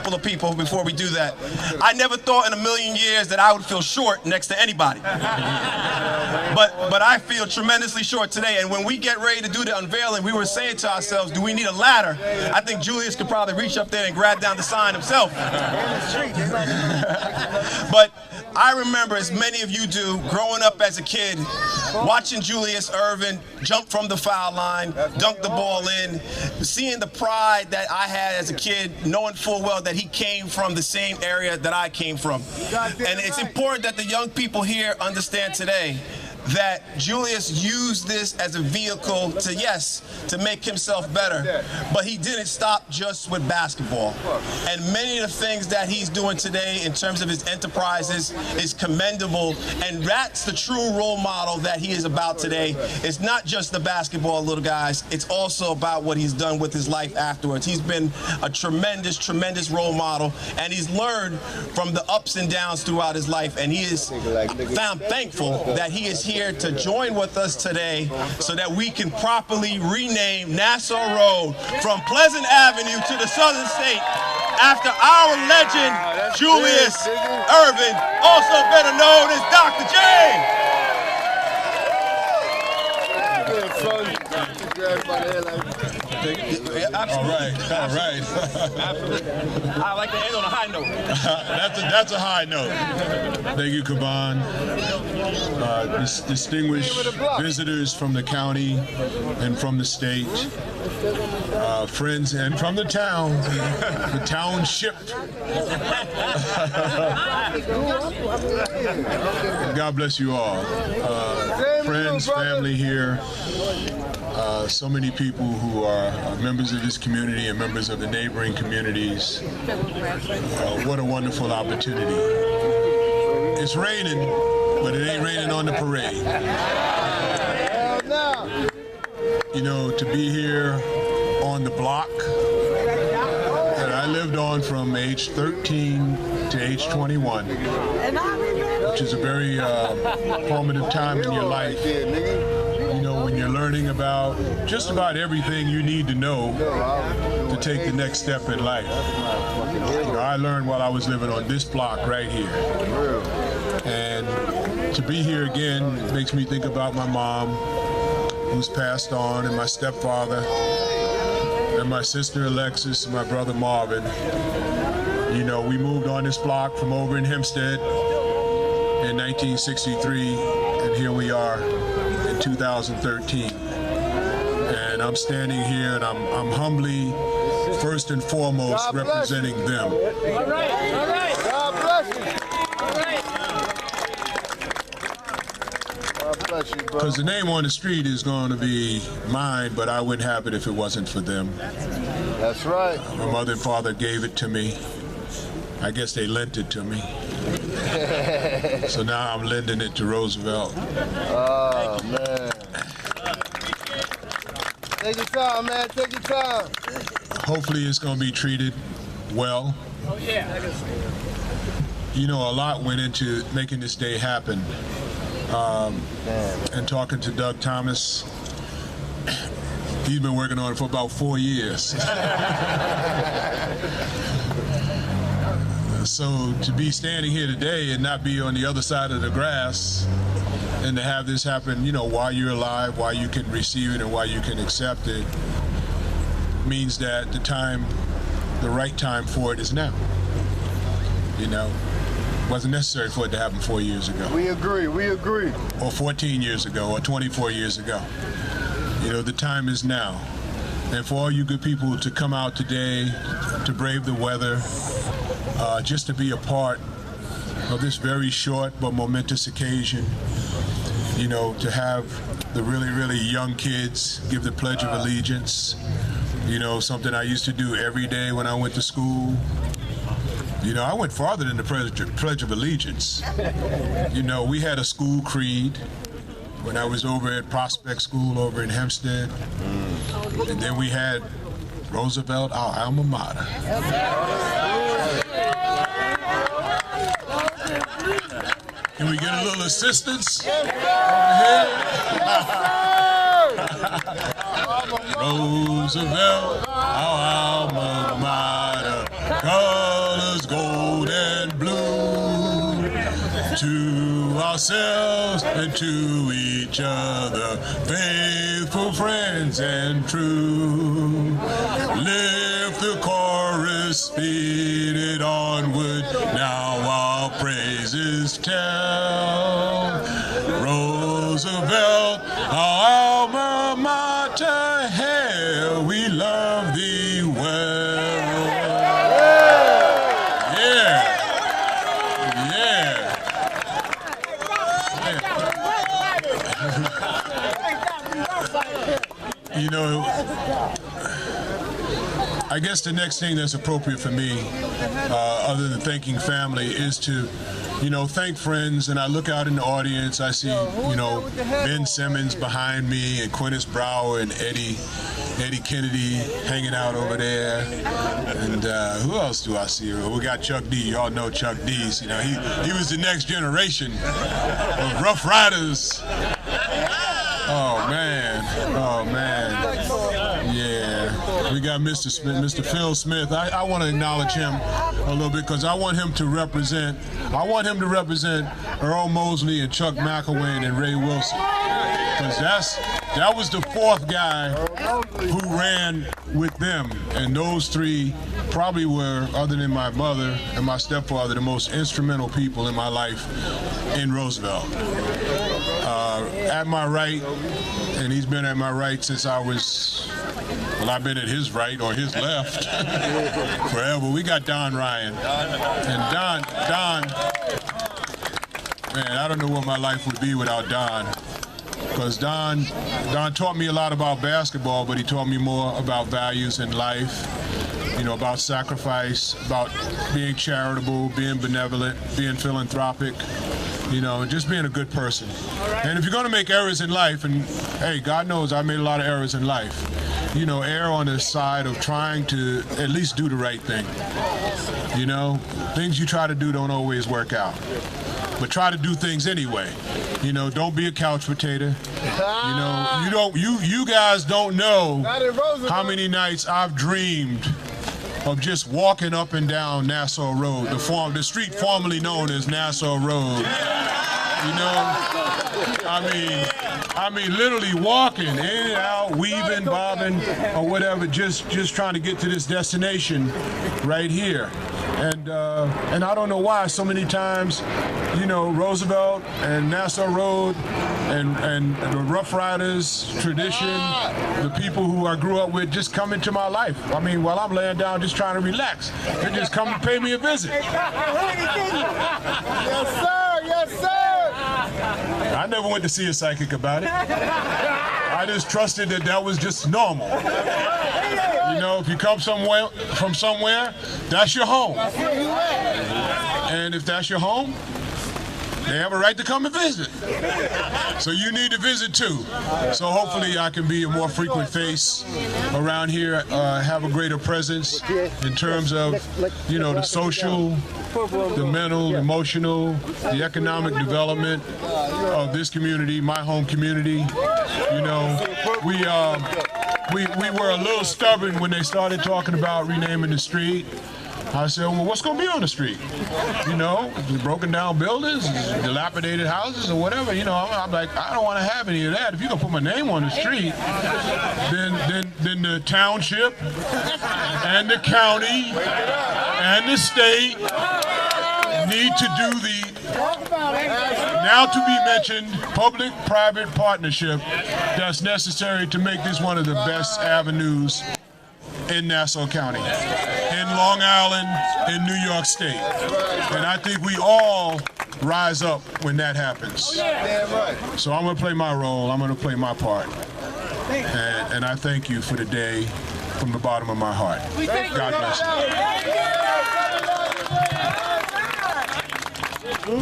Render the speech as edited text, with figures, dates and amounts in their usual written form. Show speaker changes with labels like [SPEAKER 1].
[SPEAKER 1] couple of people before we do that. I never thought in a million years that I would feel short next to anybody. But I feel tremendously short today, and when we get ready to do the unveiling, we were saying to ourselves, do we need a ladder? I think Julius could probably reach up there and grab down the sign himself. But I remember, as many of you do, growing up as a kid, watching Julius Erving jump from the foul line, dunk the ball in, seeing the pride that I had as a kid, knowing full well that he came from the same area that I came from. And it's important that the young people here understand today that Julius used this as a vehicle to, yes, to make himself better, but he didn't stop just with basketball. And many of the things that he's doing today in terms of his enterprises is commendable, and that's the true role model that he is about today. It's not just the basketball, little guys, it's also about what he's done with his life afterwards. He's been a tremendous, tremendous role model, and he's learned from the ups and downs throughout his life, and he is found thankful that he is here to join with us today so that we can properly rename Nassau Road from Pleasant Avenue to the Southern State after our legend, Julius Erving, also better known as Dr. J.
[SPEAKER 2] All right.
[SPEAKER 1] I like to end on a high note.
[SPEAKER 2] That's a high note. Thank you, Kaban. Distinguished visitors from the county and from the state, friends and from the town, the township. God bless you all. Friends, family here. So many people who are members of this community and members of the neighboring communities. What a wonderful opportunity. It's raining, but it ain't raining on the parade. You know, to be here on the block that I lived on from age 13 to age 21, which is a very formative time in your life. When you're learning about just about everything you need to know to take the next step in life. I learned while I was living on this block right here. And to be here again makes me think about my mom, who's passed on, and my stepfather, and my sister Alexis, and my brother Marvin. We moved on this block from over in Hempstead in 1963, and here we are. 2013, and I'm standing here, and I'm humbly, first and foremost, representing them.
[SPEAKER 3] All right. God bless you. God bless you, bro.
[SPEAKER 2] Because the name on the street is going to be mine, but I wouldn't have it if it wasn't for them.
[SPEAKER 3] That's right.
[SPEAKER 2] My mother and father gave it to me. I guess they lent it to me. So now I'm lending it to Roosevelt.
[SPEAKER 3] Oh, man. Take your time, man. Take your time.
[SPEAKER 2] Hopefully it's going to be treated well.
[SPEAKER 1] Oh, yeah.
[SPEAKER 2] A lot went into making this day happen. And talking to Doug Thomas, he's been working on it for about 4 years. So to be standing here today and not be on the other side of the grass, and to have this happen, while you're alive, while you can receive it and while you can accept it, means that the right time for it is now. It wasn't necessary for it to happen 4 years ago.
[SPEAKER 3] We agree.
[SPEAKER 2] Or 14 years ago, or 24 years ago. The time is now. And for all you good people to come out today, to brave the weather, just to be a part of this very short but momentous occasion, to have the really, really young kids give the Pledge of Allegiance, something I used to do every day when I went to school. I went farther than the Pledge of Allegiance. We had a school creed when I was over at Prospect School over in Hempstead. And then we had Roosevelt, our alma mater. Can we get a little assistance over here? Roosevelt, our alma mater. to ourselves and to each other, faithful friends and true. Lift the chorus, speed it onward, now our praises tell. Roosevelt, our alma mater, hail, we love thee well. Yeah. You know, I guess the next thing that's appropriate for me, other than thanking family, is to, thank friends. And I look out in the audience, I see, Ben Simmons behind me, and Quintus Brower and Eddie Kennedy hanging out over there. And who else do I see? We got Chuck D. Y'all know Chuck D's. He was the next generation of Rough Riders. Oh man. Yeah. We got Mr. Smith, Mr. Phil Smith. I want to acknowledge him a little bit because I want him to represent Earl Mosley and Chuck McElwain and Ray Wilson. Because that was the fourth guy who ran with them. And those three probably were, other than my mother and my stepfather, the most instrumental people in my life in Roosevelt. At my right, and he's been at my right since I've been at his right or his left forever. We got Don Ryan. And Don, man, I don't know what my life would be without Don. Because Don taught me a lot about basketball, but he taught me more about values in life, about sacrifice, about being charitable, being benevolent, being philanthropic, just being a good person. And if you're going to make errors in life, and hey, God knows I made a lot of errors in life, err on the side of trying to at least do the right thing. Things you try to do don't always work out. But try to do things anyway. Don't be a couch potato. You guys don't know how many nights I've dreamed of just walking up and down Nassau Road, the street formerly known as Nassau Road. I mean, literally walking in and out, weaving, bobbing, or whatever, just trying to get to this destination right here. And I don't know why so many times, Roosevelt and Nassau Road and the Rough Riders tradition, the people who I grew up with just come into my life. I mean, while I'm laying down just trying to relax, they just come and pay me a visit.
[SPEAKER 3] Yes, sir. Yes, sir.
[SPEAKER 2] I never went to see a psychic about it. I just trusted that was just normal. If you come from somewhere, that's your home. And if that's your home, they have a right to come and visit. So you need to visit too. So hopefully I can be a more frequent face around here, have a greater presence in terms of, the social, the mental, emotional, the economic development of this community, my home community. We were a little stubborn when they started talking about renaming the street. I said, well, what's going to be on the street? Broken down buildings, dilapidated houses, or whatever. I'm like, I don't want to have any of that. If you're going to put my name on the street, then the township and the county and the state need to do the now to be mentioned public-private partnership that's necessary to make this one of the best avenues in Nassau County, in Long Island, in New York State. And I think we all rise up when that happens. So I'm going to play my role. I'm going to play my part. And I thank you for the day from the bottom of my heart. God bless you.